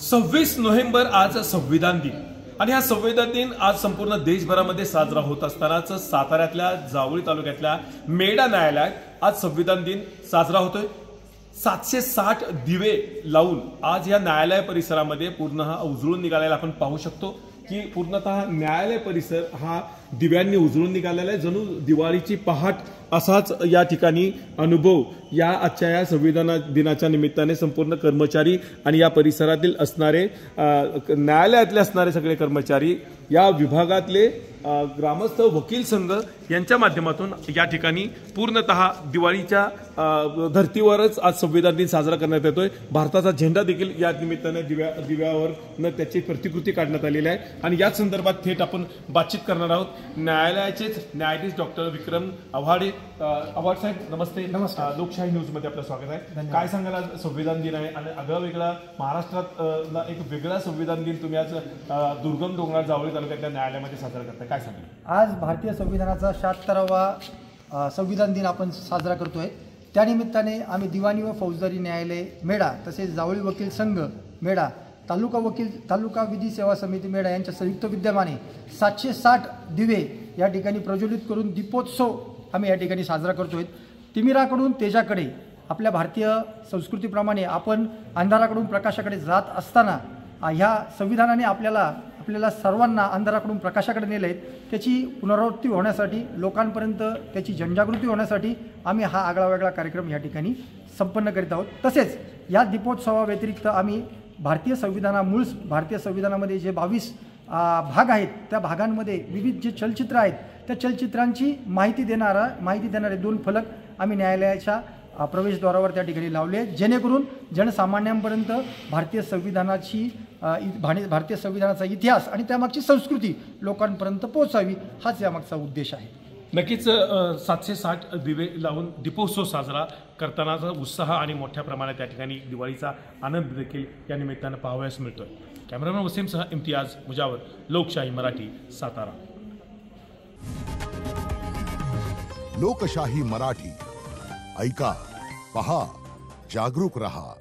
26 November आज संविधान दिन आणि हा संविधान दिन आज संपूर्ण देशभरामध्ये साजरा होत असतानाच साताऱ्यातल्या जावळी तालुक्यातल्या मेढा न्यायालयात आज संविधान दिन साजरा होतोय। 760 दिवे लावून आज या न्यायालय परिसरामध्ये पूर्ण हा उजळून निघालेला आपण पाहू शकतो की पूर्णतः न्यायालय परिसर हा दिव्यांनी उजळून निघालेला आहे। जणू दिवाळीची पहाट असाच या ठिकाणी अनुभव या आजच्या या संविधान दिनाच्या निमित्ताने संपूर्ण कर्मचारी आणि या परिसरातील असणारे न्यायालयातले असणारे सगळे कर्मचारी या विभागातले ग्रामस्थ वकील संघ यांच्या माध्यमातून या ठिकाणी पूर्णतः दिवाळीच्या धर्तीवरच आज संविधान दिन साजरा करण्यात येतोय। भारताचा झेंडा देखील या निमित्ताने दिव्यावर त्याची प्रतिकृती काढण्यात आलेली आहे आणि याच संदर्भात थेट आपण बातचीत करणार आहोत। न्यायालयाचेच न्यायाधीश डॉक्टर विक्रम आव्हाड साहेब, नमस्ते। नमस्कार। लोकशाही न्यूज मध्ये आपलं स्वागत आहे। काय सांगाल, आज संविधान दिन आहे आणि आगळा वेगळा महाराष्ट्रात एक वेगळा संविधान दिन तुम्ही आज दुर्गम डोंगराळ जावळी तालुक्यातल्या न्यायालयामध्ये साजरा करताय, काय सांगाल? आज भारतीय संविधानाचा 76वा संविधान दिन आपण साजरा करतोय। त्यानिमित्ताने आम्ही दिवाणी व फौजदारी न्यायालय मेढा तसेच जावळी वकील संघ मेढा तालुका विधी सेवा समिती मेढा यांच्या संयुक्त विद्यमाने 760 दिवे या ठिकाणी प्रज्वलित करून दीपोत्सव आम्ही या ठिकाणी साजरा करतोय। तिमिराकडून तेजाकडे आपल्या भारतीय संस्कृतीप्रमाणे आपण अंधाराकडून प्रकाशाकडे जात असताना ह्या संविधानाने आपल्याला सर्वांना अंधाराकडून प्रकाशाकडे नेले आहेत। त्याची पुनरावृत्ती होण्यासाठी, लोकांपर्यंत त्याची जनजागृती होण्यासाठी आम्ही हा आगळा वेगळा कार्यक्रम या ठिकाणी संपन्न करीत आहोत। तसेच या दीपोत्सवाव्यतिरिक्त आम्ही भारतीय संविधानामध्ये जे 22 भाग आहेत त्या भागांमध्ये विविध जे चलचित्र आहेत त्या चलचित्रांची माहिती देणारे 2 फलक आम्ही न्यायालयाच्या प्रवेशद्वारावर त्या ठिकाणी लावले, जेणेकरून जनसामान्यांपर्यंत भारतीय संविधानाचा इतिहास आणि त्यामागची संस्कृती लोकांपर्यंत पोहोचावी, हाच यामागचा उद्देश आहे। नक्कीच 760 दिवे लावून दीपोत्सव साजरा करतानाचा उत्साह आणि मोठ्या प्रमाणात त्या ठिकाणी दिवाळीचा आनंद देखील या निमित्तानं पाहावयास मिळतोय। कॅमेरामॅन वसीमसह इम्तियाज मुजावर, लोकशाही मराठी, सातारा। लोकशाही मराठी, ऐका, पहा, जागरूक रहा।